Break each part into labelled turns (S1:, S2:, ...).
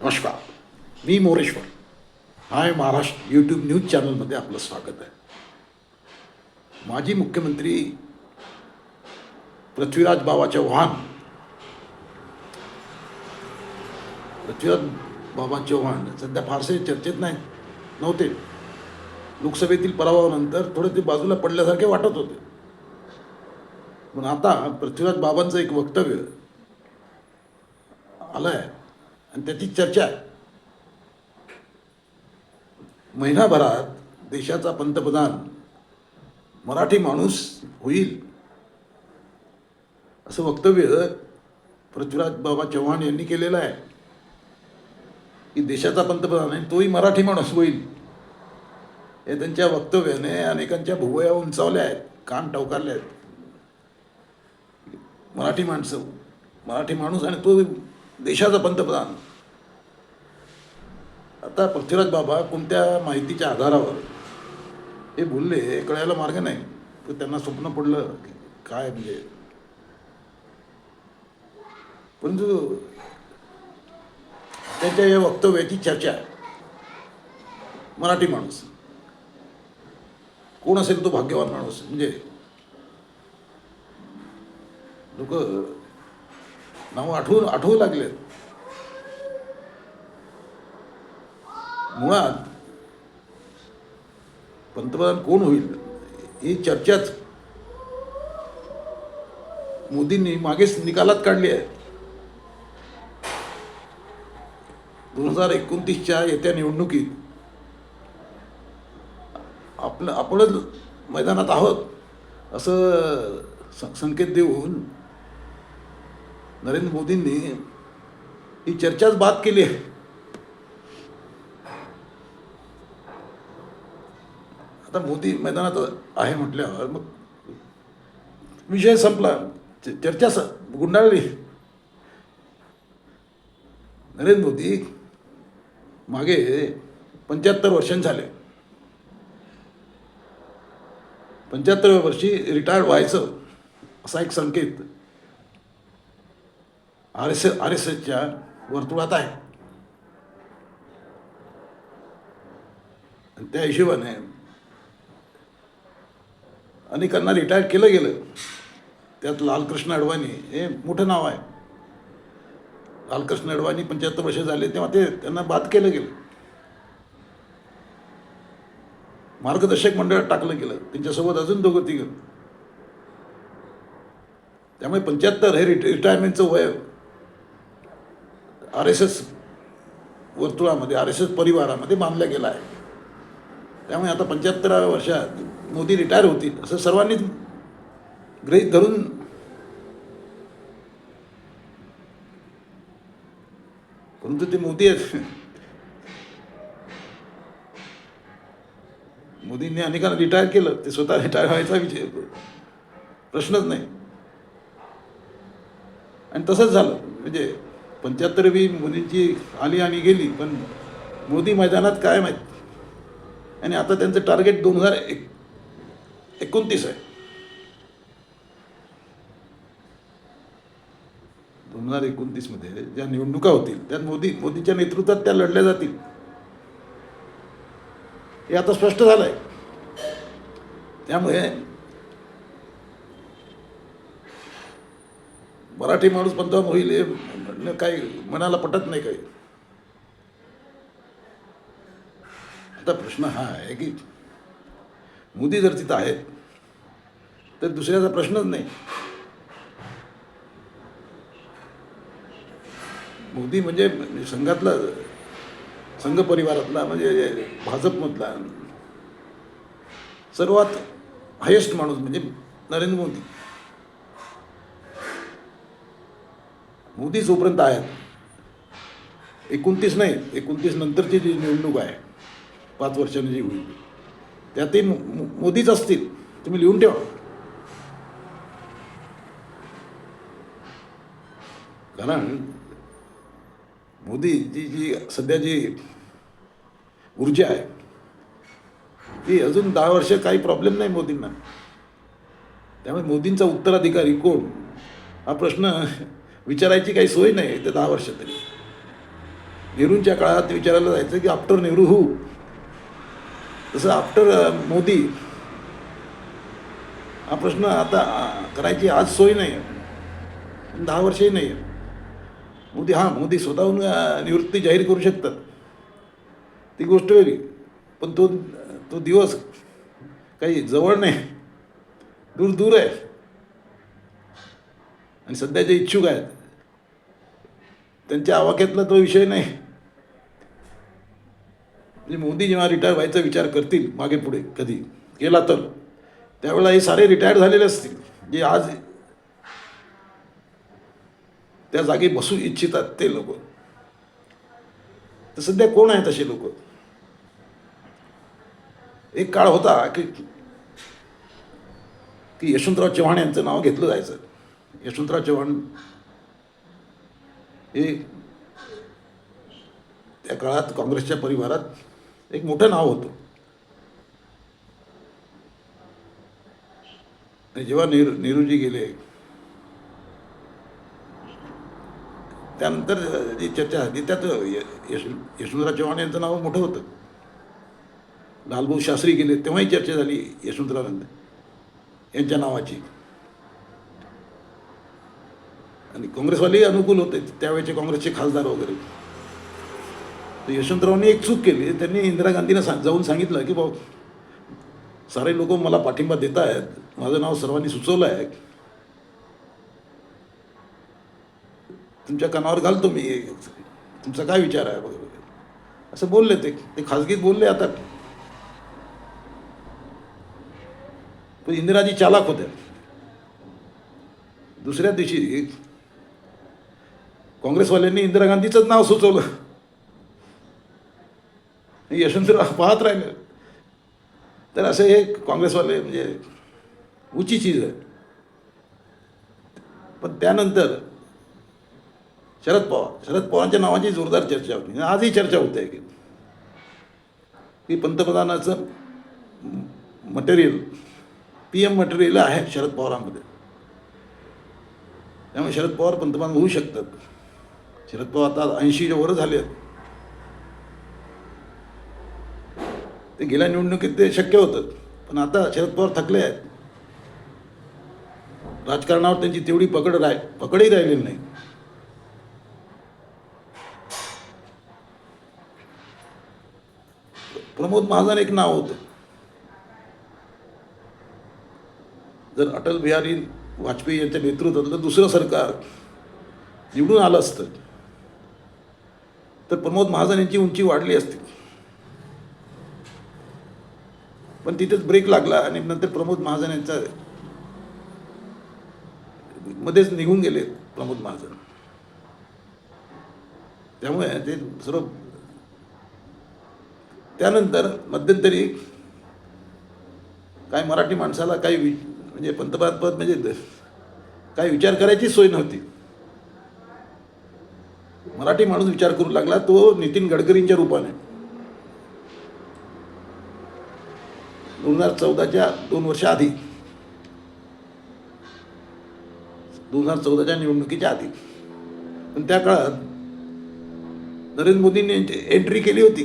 S1: नमस्कार, मी मोरेश्वर. हाय Maharashtra YouTube news चॅनलमध्ये आपलं स्वागत आहे. माजी मुख्यमंत्री पृथ्वीराज बाबा चव्हाण सध्या फारसे चर्चेत नव्हते. लोकसभेतील पराभवानंतर थोडे ते बाजूला पडल्यासारखे वाटत होते. पण आता पृथ्वीराज बाबांचं एक वक्तव्य आलं आहे आणि त्याची चर्चा आहे. महिनाभरात देशाचा पंतप्रधान मराठी माणूस होईल असं वक्तव्य पृथ्वीराज बाबा चव्हाण यांनी केलेलं आहे की देशाचा पंतप्रधान आहे तोही मराठी माणूस होईल. हे त्यांच्या वक्तव्याने अनेकांच्या भुवया उंचावल्या आहेत, कान टवकारले आहेत. मराठी माणूस आणि तो देशाचा पंतप्रधान. आता पृथ्वीराज बाबा कोणत्या माहितीच्या आधारावर हे बोलले हे कळायला मार्ग नाही. तर त्यांना स्वप्न पडलं की काय म्हणजे, परंतु त्यांच्या या वक्तव्याची चर्चा आहे. मराठी माणूस कोण असेल तो भाग्यवान माणूस. म्हणजे लोक नाव आठवू लागलेत. मुळात पंतप्रधान कोण होईल ही चर्चाच मोदींनी मागेच निकालात काढली आहे. 2029च्या येत्या निवडणुकीत आपणच मैदानात आहोत असं संकेत देऊन नरेंद्र मोदींनी ही चर्चाच बाद केली आहे. आता मोदी मैदानात आहे म्हटल्यावर मग विषय संपला, चर्चा गुंडाळली. नरेंद्र मोदी मागे 75 वर्षांचे झाले. 75व्या वर्षी रिटायर्ड व्हायचं असा एक संकेत आर एस एसच्या वर्तुळात आहे. आणि त्या हिशोबाने अनेकांना रिटायर केलं गेलं. त्यात लालकृष्ण अडवाणी हे मोठं नाव आहे. लालकृष्ण अडवाणी 75 वर्ष झाले तेव्हा त्यांना बाद केलं गेलं. मार्गदर्शक मंडळात टाकलं गेलं. त्यांच्यासोबत अजून दोघं तिघं. त्यामुळे 75 हे रिटायरमेंटचं वय आर एस एस वर्तुळामध्ये, आर एस एस परिवारामध्ये बांधलं गेलं आहे. त्यामुळे आता 75व्या वर्षात मोदी रिटायर होतील असं सर्वांनीच गृहीत धरून परंतु ते मोदी आहेत. मोदींनी अनेकांना रिटायर केलं. ते स्वतः रिटायर व्हायचा विषय प्रश्नच नाही. आणि तसंच झालं. म्हणजे 75वी मोदींची आली आणि गेली, पण मोदी मैदानात काय माहीत. आणि आता त्यांचं टार्गेट 2029 आहे. 2029मध्ये ज्या निवडणुका होतील त्यात मोदीच्या नेतृत्वात त्या लढल्या जातील हे आता स्पष्ट झालं आहे. त्यामुळे मराठी माणूस पंतप्रधान होईल हे म्हणणं काही मनाला पटत नाही काही. आता प्रश्न हा आहे की मोदी जर तिथं आहेत तर दुसऱ्याचा प्रश्नच नाही. मोदी म्हणजे संघ परिवारातला, म्हणजे भाजपमधला सर्वात हायेस्ट माणूस म्हणजे नरेंद्र मोदी. मोदी जोपर्यंत आहेत, 29 नाही, 29 नंतरची जी निवडणूक आहे 5 वर्षांनी जी होईल त्यातही मोदीच असतील. तुम्ही लिहून ठेवा. कारण मोदीची जी सध्या जी ऊर्जा आहे ती अजून 10 वर्ष काही प्रॉब्लेम नाही मोदींना. त्यामुळे मोदींचा उत्तराधिकारी कोण हा प्रश्न विचारायची काही सोय नाही ते 10 वर्ष तरी. नेहरूंच्या काळात विचारायला जायचं की आफ्टर नेहरू हू, तसं आफ्टर मोदी हा प्रश्न आता करायची आज सोय नाही आहे, 10 वर्षही नाही आहे. मोदी स्वतःहून निवृत्ती जाहीर करू शकतात, ती गोष्ट वेगळी. पण तो तो दिवस काही जवळ नाही, दूर दूर आहे. आणि सध्या जे इच्छुक आहेत त्यांच्या आवाक्यातला तो विषय नाही. म्हणजे मोदी जेव्हा रिटायर व्हायचा विचार करतील मागे पुढे कधी केला तर, त्यावेळेला हे सारे रिटायर झालेले असतील जे आज त्या जागी बसू इच्छितात ते लोक. तर सध्या कोण आहेत असे लोक? एक काळ होता की की यशवंतराव चव्हाण यांचं नाव घेतलं जायचं. यशवंतराव चव्हाण हे त्या काळात काँग्रेसच्या परिवारात एक मोठं नाव होतं. आणि जेव्हा नेहरूजी गेले त्यानंतर जी चर्चा झाली त्यात यशवंतराव चव्हाण यांचं नाव मोठं होतं. लालबहादूर शास्त्री गेले तेव्हाही चर्चा झाली यशवंतराव यांच्या नावाची. आणि काँग्रेसवालेही अनुकूल होते त्यावेळेचे काँग्रेसचे खासदार वगैरे. तर यशवंतरावांनी एक चूक केली, त्यांनी इंदिरा गांधींना जाऊन सांगितलं की भाऊ सारे लोक मला पाठिंबा देत आहेत, माझं नाव सर्वांनी सुचवलं आहे, तुमच्या कानावर घालतो मी, तुमचा काय विचार आहे वगैरे असं बोलले. ते खाजगीत बोलले. आता पण इंदिराजी चालाक होत्या. दुसऱ्या दिवशी काँग्रेसवाल्यांनी इंदिरा गांधीचंच नाव सुचवलं. यशवंतराव पाहत राहिले. तर असं हे काँग्रेसवाले म्हणजे ऊंची चीज आहे. पण त्यानंतर शरद पवारांच्या नावाची जोरदार चर्चा होती. आजही चर्चा होते की पंतप्रधानाचं मटेरियल PM मटेरियल आहे शरद पवारांमध्ये, त्यामुळे शरद पवार पंतप्रधान होऊ शकतात. शरद पवार आता 80च्या वर झाले आहेत. ते गेल्या निवडणुकीत ते शक्य होतं, पण आता शरद पवार थकले आहेत. राजकारणावर त्यांची तेवढी पकडही राहिलेली नाही. प्रमोद महाजन एक नाव होतं. जर अटल बिहारी वाजपेयी यांच्या नेतृत्वातलं दुसरं सरकार निवडून आलं असतं तर प्रमोद महाजन यांची उंची वाढली असती. पण तिथेच ब्रेक लागला आणि नंतर प्रमोद महाजन यांचा मध्येच निघून गेले प्रमोद महाजन. त्यामुळे ते सर्व त्यानंतर मध्यंतरी काय मराठी माणसाला काही म्हणजे पंतप्रधानपद म्हणजे काही विचार करायची सोय नव्हती. मराठी माणूस विचार करू लागला तो नितीन गडकरींच्या रूपाने. 2014च्या 2 वर्ष आधी, 2014च्या निवडणुकीच्या आधी. पण त्या काळात नरेंद्र मोदींनी एंट्री केली होती.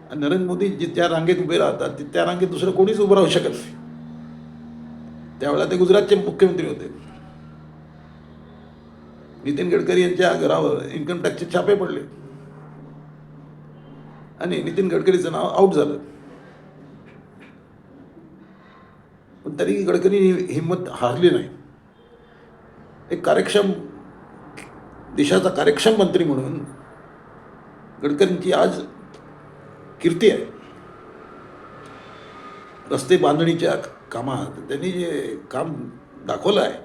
S1: आणि नरेंद्र मोदी ज्या रांगेत उभे राहतात त्या रांगेत दुसरं कोणीच उभं राहू शकत नाही. त्यावेळेला ते गुजरातचे मुख्यमंत्री होते. नितीन गडकरी यांच्या घरावर इन्कम टॅक्सचे छापे पडले आणि नितीन गडकरीचं नाव आउट झालं. पण तरी गडकरी हिंमत हारली नाही. एक कार्यक्षम देशाचा कार्यक्षम मंत्री म्हणून गडकरींची आज कीर्ती आहे. रस्ते बांधणीच्या कामात त्यांनी जे काम दाखवलं आहे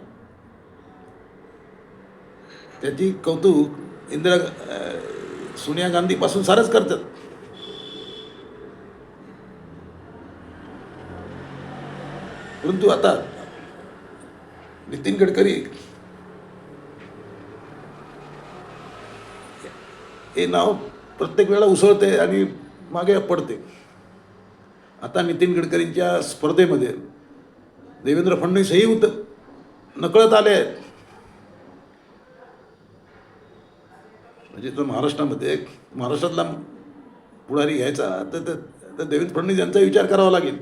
S1: त्याची कौतुक सोनिया गांधीपासून सारच करतात. परंतु आता नितीन गडकरी हे नाव प्रत्येक वेळेला उसळते आणि मागे पडते. आता नितीन गडकरींच्या स्पर्धेमध्ये देवेंद्र फडणवीसही नकळत आले आहेत. म्हणजे तो महाराष्ट्रातला पुढारी घ्यायचा तर देवेंद्र फडणवीस यांचा विचार करावा लागेल.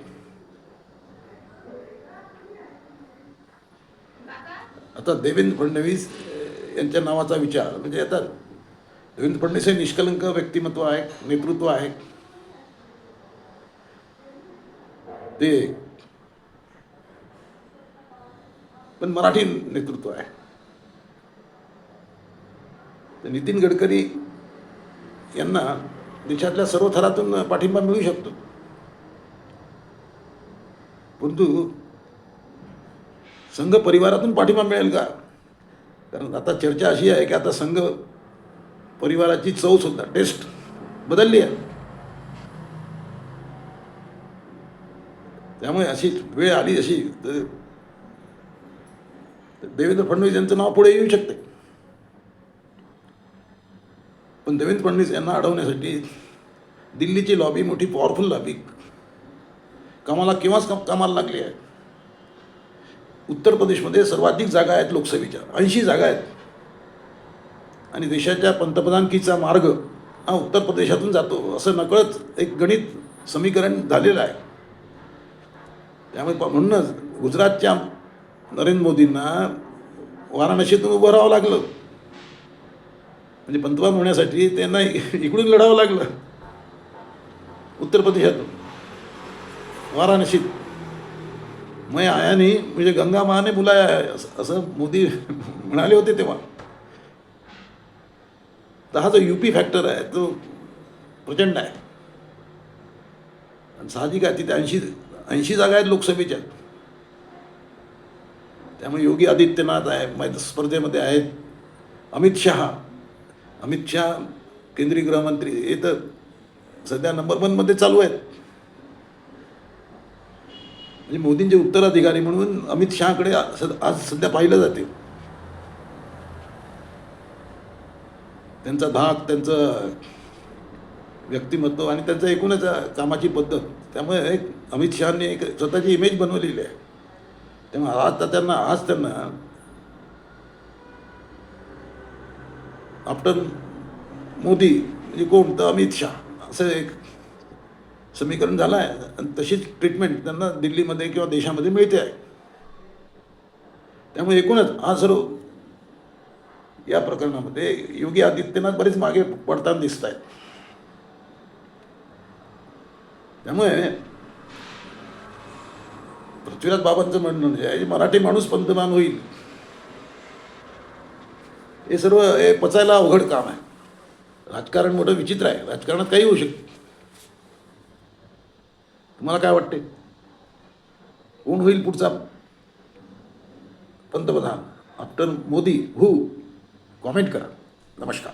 S1: आता देवेंद्र फडणवीस यांच्या नावाचा विचार म्हणजे आता देवेंद्र फडणवीस हे निष्कलंक व्यक्तिमत्व आहे, नेतृत्व आहे. ते पण मराठी नेतृत्व आहे. तर नितीन गडकरी यांना देशातल्या सर्व थरातून पाठिंबा मिळू शकतो, परंतु संघ परिवारातून पाठिंबा मिळेल का? कारण आता चर्चा अशी आहे की आता संघ परिवाराची चव सुद्धा टेस्ट बदलली आहे. त्यामुळे अशी वेळ आली अशी तर देवेंद्र फडणवीस यांचं नाव पुढे येऊ शकते. पण देवेंद्र फडणवीस यांना अडवण्यासाठी दिल्लीची लॉबी, मोठी पॉवरफुल लॉबी केव्हाच कामाला लागली आहे. उत्तर प्रदेशमध्ये सर्वाधिक जागा आहेत लोकसभेच्या, 80 जागा आहेत. आणि देशाच्या पंतप्रधानकीचा मार्ग हा उत्तर प्रदेशातून जातो असं नकळत एक गणित समीकरण झालेलं आहे. त्यामुळे म्हणूनच गुजरातच्या नरेंद्र मोदींना वाराणसीतून उभं राहावं लागलं. म्हणजे पंतप्रधान होण्यासाठी त्यांना इकडून लढावं लागलं, उत्तर प्रदेशातून वाराणसीत. मैं आया नहीं, मुझे गंगा माँ ने बुलाया है असं मोदी म्हणाले होते तेव्हा. तर हा जो यूपी फॅक्टर आहे तो प्रचंड आहे. आणि साहजिक आहे तिथे 80 जागा आहेत लोकसभेच्या. त्यामुळे योगी आदित्यनाथ आहे स्पर्धेमध्ये आहेत. अमित शहा केंद्रीय गृहमंत्री हे तर सध्या नंबर 1मध्ये चालू आहेत. म्हणजे मोदींचे उत्तराधिकारी म्हणून अमित शहाकडे आज सध्या पाहिलं जाते. त्यांचा धाक, त्यांचं व्यक्तिमत्व आणि त्यांचं एकूणच कामाची पद्धत, त्यामुळे एक अमित शहानी एक स्वतःची इमेज बनवलेली आहे. त्यामुळे आज त्यांना आफ्टर मोदी म्हणजे कोण तर अमित शहा असं एक समीकरण झालं आहे. आणि तशीच ट्रीटमेंट त्यांना दिल्लीमध्ये किंवा देशामध्ये मिळते आहे. त्यामुळे एकूणच हा सर्व या प्रकरणामध्ये योगी आदित्यनाथ बरेच मागे पडताना दिसत आहेत. त्यामुळे पृथ्वीराज बाबांचं म्हणणं म्हणजे मराठी माणूस पंतप्रधान होईल हे सर्व हे पचायला अवघड काम आहे. राजकारण मोठं विचित्र आहे. राजकारणात काही होऊ शकतं. तुम्हाला काय वाटते, कोण होईल पुढचा पंतप्रधान आफ्टर मोदी? कॉमेंट करा. नमस्कार.